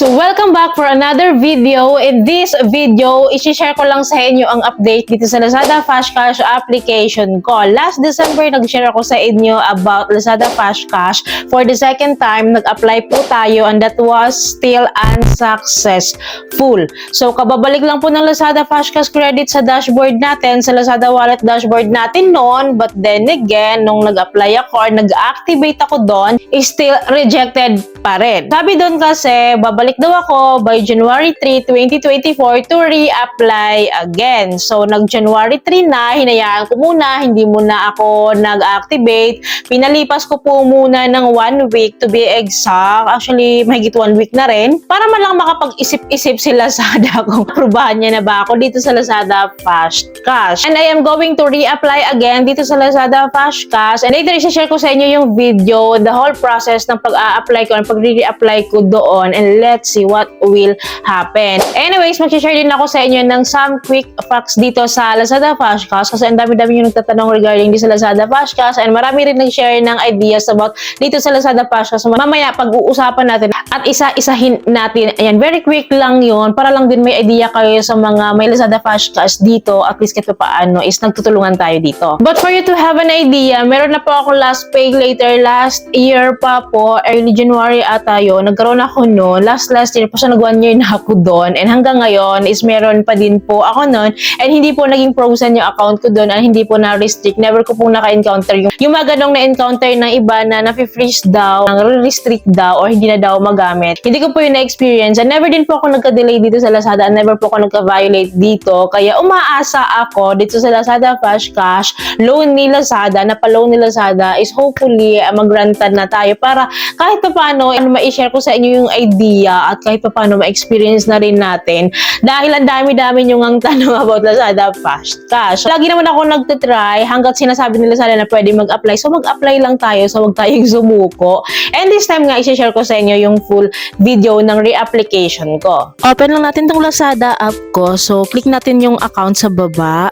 So welcome back for another video. In this video, i-share ko lang sa inyo ang update dito sa Lazada Flash Cash application ko. Last December, nag-share ako sa inyo about Lazada Flash Cash. For the second time, nag-apply po tayo and that was still unsuccessful. So kababalik lang po ng Lazada Flash Cash credit sa dashboard natin, sa Lazada Wallet dashboard natin noon. But then again, nung nag-apply ako or nag-activate ako doon, is still rejected pa rin. Sabi doon kasi, babalik daw ako by January 3, 2024 to re-apply again. So, nag-January 3 na, hinayaan ko muna, hindi muna ako nag-activate. Pinalipas ko po muna ng 1 week to be exact. Actually, mahigit 1 week na rin. Para man lang makapag-isip-isip si Lazada kung aprobahan niya na ba ako dito sa Lazada Flash Cash. And I am going to re-apply again dito sa Lazada Flash Cash. And later, i-share ko sa inyo yung video, the whole process ng pag-a-apply ko, ng pag-re-apply ko doon. And let's see what will happen. Anyways, mag-share din ako sa inyo ng some quick facts dito sa Lazada Flash Cash kasi ang dami-dami yung nagtatanong regarding dito sa Lazada Flash Cash and marami rin nag-share ng ideas about dito sa Lazada Flash Cash. So, mamaya pag-uusapan natin at isa-isahin natin. Ayan, very quick lang yun para lang din may idea kayo sa mga may Lazada Flash Cash dito at least kahit paano is nagtutulungan tayo dito. But for you to have an idea, meron na po ako last pay later last year pa po, early January ata yun. Nagkaroon ako noon, last year po siya, nag 1 year na ako doon. And hanggang ngayon is meron pa din po ako noon. And hindi po naging frozen yung account ko doon. And hindi po na-restrict. Never ko po naka-encounter yung mga ganong na-encounter ng iba na na-freeze daw, na-restrict daw, or hindi na daw magamit. Hindi ko po yung na-experience. And never din po ako nagka-delay dito sa Lazada. And never po ako nagka-violate dito. Kaya umaasa ako dito sa Lazada Flash Cash, loan ni Lazada, napaloan ni Lazada is hopefully mag-granted na tayo para kahit pa paano, ma-share ko sa inyo yung idea at kahit pa paano ma-experience na rin natin dahil ang dami-dami nyo ngang tanong about Lazada Flash Cash. Lagi naman ako nagtitry hanggat sinasabi nila sana na pwede mag-apply. So mag-apply lang tayo so wag tayong sumuko. And this time nga, i-share ko sa inyo yung full video ng re-application ko. Open lang natin tong Lazada app ko. So click natin yung account sa baba.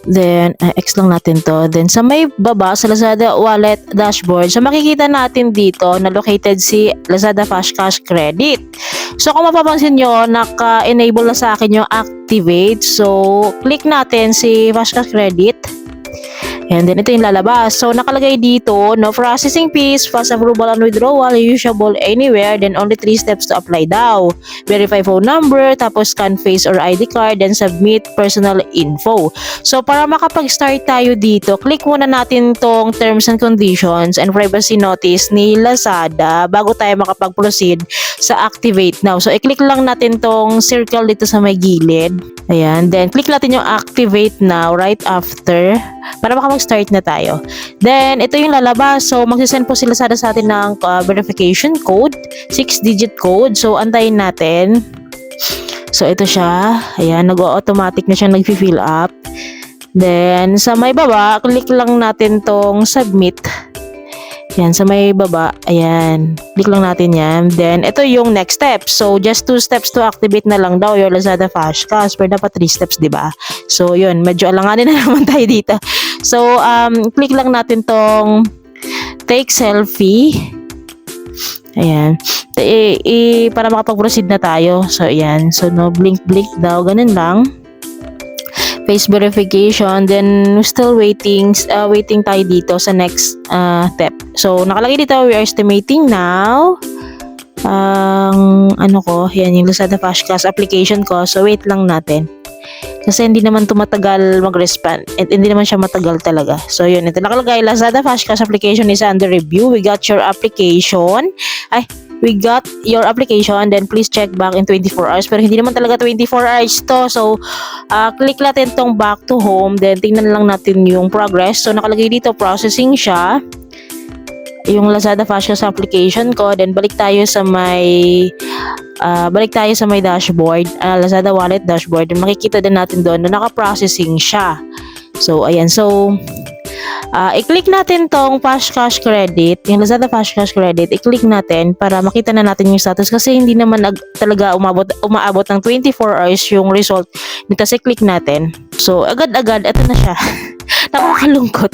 Then, X lang natin to. Then, sa may baba, sa Lazada Wallet Dashboard, so makikita natin dito na located si Lazada Flash Cash Credit. So, kung mapapansin nyo, naka-enable na sa akin yung activate. So, click natin si Flash Cash Credit. And then, ito yung lalabas. So, nakalagay dito, no processing fees, fast approval and withdrawal, usable anywhere, then only 3 steps to apply daw. Verify phone number, tapos scan face or ID card, then submit personal info. So, para makapag-start tayo dito, click muna natin tong terms and conditions and privacy notice ni Lazada bago tayo makapag-proceed sa activate now. So, i-click lang natin tong circle dito sa may gilid. Ayan. Then, click natin yung activate now right after para makapag-start na tayo. Then, ito yung lalabas. So, magsisend po sila sa atin ng verification code, 6-digit code. So, antayin natin. So, ito siya. Ayan, nag-automatic na siya nag-fill up. Then, sa may baba, click lang natin tong submit. Yan, sa may baba, ayan, click lang natin yan. Then, ito yung next step. So, just 2 steps to activate na lang daw your Lazada Flash Cash. Pero dapat 3 steps, di ba? So, yun, medyo alanganin na naman tayo dito. So, click lang natin tong take selfie. Ayan. Para makapag-proceed na tayo. So, ayan. So, no, blink daw. Ganun lang. Face verification, then still waiting tayo dito sa next step. So, nakalagay dito, we are estimating now yan yung Lazada Flash Cash application ko. So, wait lang natin. Kasi hindi naman tumatagal mag-respond. At hindi naman siya matagal talaga. So, yun. Ito nakalagay, Lazada Flash Cash application is under review. We got your application. We got your application, then please check back in 24 hours. Pero hindi naman talaga 24 hours to. So, click natin tong back to home. Then, tingnan lang natin yung progress. So, nakalagay dito, processing siya. Yung Lazada Flash Cash application ko. Then, balik tayo sa may dashboard. Lazada Wallet dashboard. Then, makikita din natin doon na naka-processing siya. So, ayan. So, I-click natin tong Fast Cash Credit, yung Lazada Fast Cash Credit, i-click natin para makita na natin yung status kasi hindi naman talaga umaabot ng 24 hours yung result. Kasi click natin. So, agad-agad, ito na siya. Nakakalungkot.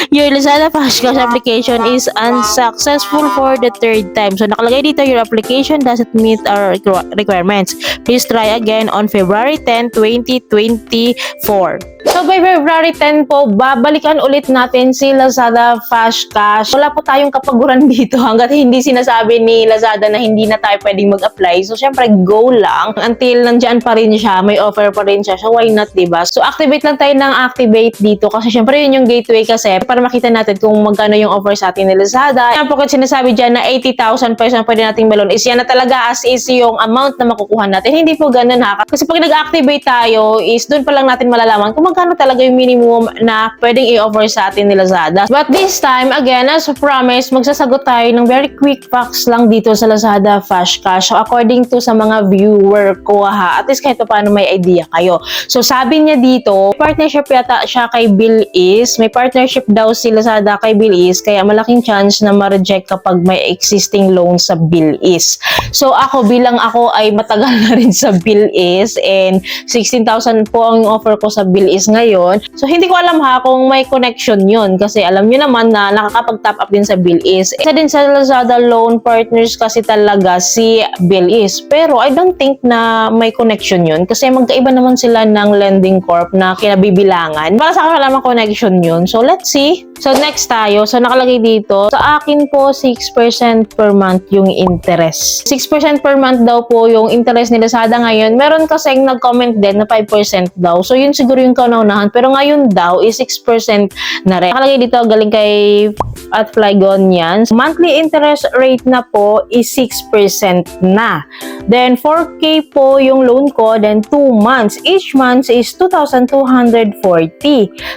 Your Lazada Fast Cash application is unsuccessful for the third time. So, nakalagay dito, your application doesn't meet our requirements. Please try again on February 10, 2024. So, by February 10 po, babalikan ulit natin si Lazada Fast Cash. Wala po tayong kapaguran dito hanggat hindi sinasabi ni Lazada na hindi na tayo pwedeng mag-apply. So, syempre, go lang. Until nandyan pa rin siya, may offer pa rin siya. So, why not, diba? So, activate lang tayo ng activate dito kasi syempre yun yung gateway kasi para makita natin kung magkano yung offer sa atin ni Lazada. Yan po kasi sinasabi dyan na 80,000 pesos na pwede nating balon is yan na talaga as is yung amount na makukuha natin. Hindi po ganun ha. Kasi pag nag-activate tayo is doon pa lang natin malalaman kung magkano talaga yung minimum na pwedeng i-offer sa atin ni Lazada. But this time, again, as promised, magsasagot tayo ng very quick facts lang dito sa Lazada Fast Cash. So, according to sa mga viewer ko ha, at least kahit paano may idea kayo. So, sabi niya dito, partnership yata siya kay Bilis. May partnership daw si Lazada kay Bilis, kaya malaking chance na ma-reject kapag may existing loan sa Bilis. So, bilang ako ay matagal na rin sa Bilis and 16,000 po ang offer ko sa Bilis ngayon. So, hindi ko alam ha kung may connection yun kasi alam nyo naman na nakakapag-top up din sa Bilis. Isa din sa Lazada loan partners kasi talaga si Bilis. Pero I don't think na may connection yun kasi magkaiba naman sila ng lending corp na kinabibilangan. Para sa akin wala connection yun. So, let's see. So, next tayo. So, nakalagay dito. Sa akin po, 6% per month yung interest. 6% per month daw po yung interest ni Lazada ngayon. Meron kasing nag-comment din na 5% daw. So, yun siguro yung kaunahan. Pero ngayon daw is 6% na rin. Nakalagay dito galing kay at Flygon yan. Monthly interest rate na po is 6% na. Then 4K po yung loan ko. Then 2 months. Each month is 2,240.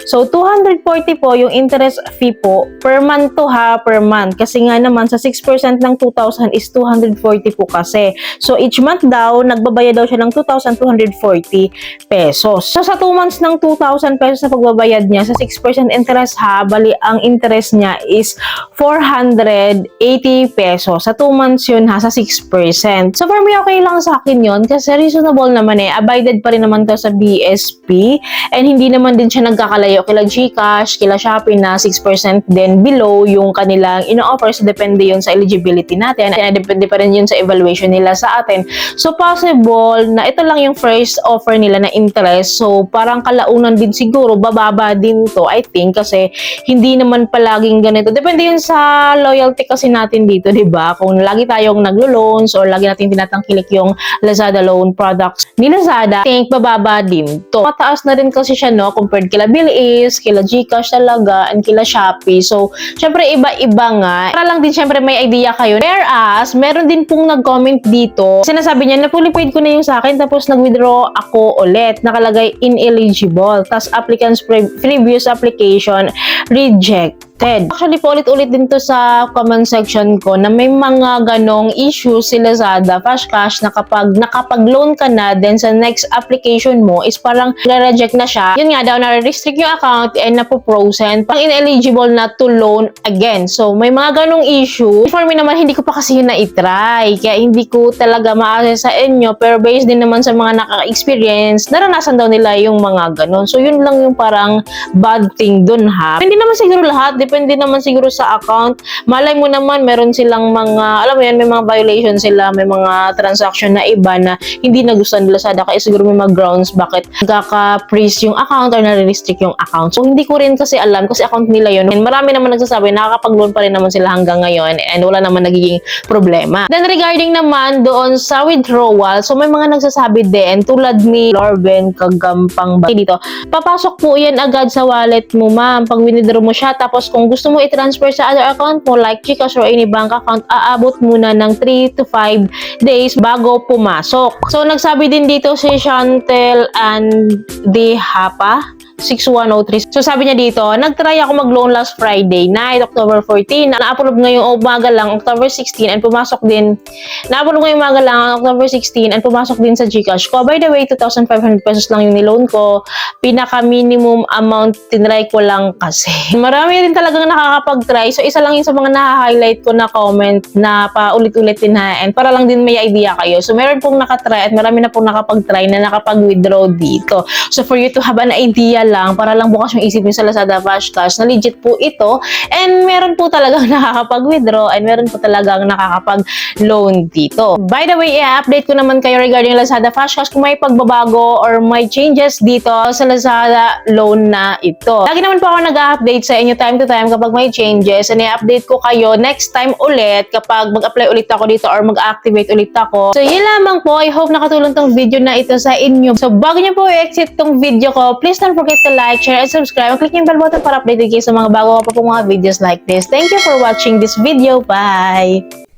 So 240 po yung interest fee po per month to ha, per month. Kasi nga naman sa 6% ng 2,000 is 240 po kasi. So each month daw, nagbabayad daw siya ng 2,240 pesos. So sa 2 months ng 2,000 pesos na pagbabayad niya sa 6% interest ha, bali ang interest niya is 480 pesos. Sa 2 months yun ha, sa 6%. So for me, okay lang sa akin yun kasi reasonable naman eh. Abided pa rin naman to sa BSP and hindi naman din siya nagkakalayo kila GCash, kila Shopee na 6% din below yung kanilang ino-offer. So depende yun sa eligibility natin and depende pa rin yun sa evaluation nila sa atin. So possible na ito lang yung first offer nila na interest. So parang kalaunan din siguro, bababa din to I think kasi hindi naman palaging ganito. Depende yun sa loyalty kasi natin dito, diba? Kung lagi tayong naglo-loans or lagi natin tinatangkilik yung Lazada loan products ni Lazada, I think bababa din to. Mataas na rin kasi siya no, compared kila Bilis, kila GCash talaga, and kila Shopee. So, syempre iba-iba nga. Para lang din syempre may idea kayo. Whereas, meron din pong nag-comment dito. Sinasabi niya na fully paid ko na yung sa akin tapos nag-withdraw ako ulit. Nakalagay ineligible. Tapos applicant's previous application rejected. Actually, paulit-ulit din to sa comment section ko na may mga ganong issues si Lazada Fast Cash na kapag nakapag-loan ka na, then sa next application mo is parang re-reject na siya. Yun nga daw, na-restrict yung account and napo-frozen. Pang ineligible na to loan again. So, may mga ganong issue. For me naman, hindi ko pa kasi yun na-try. Kaya hindi ko talaga ma-assess sa inyo. Pero based din naman sa mga naka-experience, naranasan daw nila yung mga ganon. So, yun lang yung parang bad thing dun ha. Hindi naman siguro lahat. Depende naman siguro sa account. Malay mo naman, meron silang mga, alam mo yan, may mga violation sila, may mga transaction na iba na hindi nagustuhan nila Lazada. Kaya siguro may mga grounds bakit nagkaka-freeze yung account or nare-restrict yung account. So, hindi ko rin kasi alam kasi account nila yun. And marami naman nagsasabi, nakakapag-loan pa rin naman sila hanggang ngayon and wala naman nagiging problema. Then, regarding naman doon sa withdrawal, so may mga nagsasabi din, tulad ni Lorben Kagampang dito, papasok po yan agad sa wallet mo, ma'am. Pag withdraw mo siya, tapos kung gusto mo i-transfer sa other account mo like GCash or any bank account, aabot muna ng 3 to 5 days bago pumasok. So, nagsabi din dito si Chantel and De Hapa 6103. So sabi niya dito, nag-try ako mag-loan last Friday night, October 14. Na-approve ngayong umaga lang, October 16, and pumasok din. Na-approve ngayong umaga lang, October 16, and pumasok din sa GCash ko. By the way, 2,500 pesos lang yung niloan ko. Pinaka-minimum amount, tinry ko lang kasi. Marami rin talagang nakakapag-try. So isa lang yun sa mga na-highlight ko na comment na paulit-ulit din ha, and para lang din may idea kayo. So meron pong nakatry at marami na pong nakapag-try na nakapag-withdraw dito. So for you to have an idea lang, para lang bukas yung isip nyo sa Lazada Flash Cash na legit po ito, and meron po talagang nakakapag-withdraw and meron po talagang nakakapag-loan dito. By the way, i-update ko naman kayo regarding Lazada Flash Cash kung may pagbabago or may changes dito sa Lazada loan na ito. Lagi naman po ako nag-update sa inyo time to time kapag may changes, and i-update ko kayo next time ulit kapag mag-apply ulit ako dito or mag-activate ulit ako. So yun lamang po. I hope nakatulong tong video na ito sa inyo. So bago nyo po i-exit tong video ko, please don't forget to like, share, and subscribe. Click yung bell button para update kayo sa mga bago pa pong mga videos like this. Thank you for watching this video. Bye!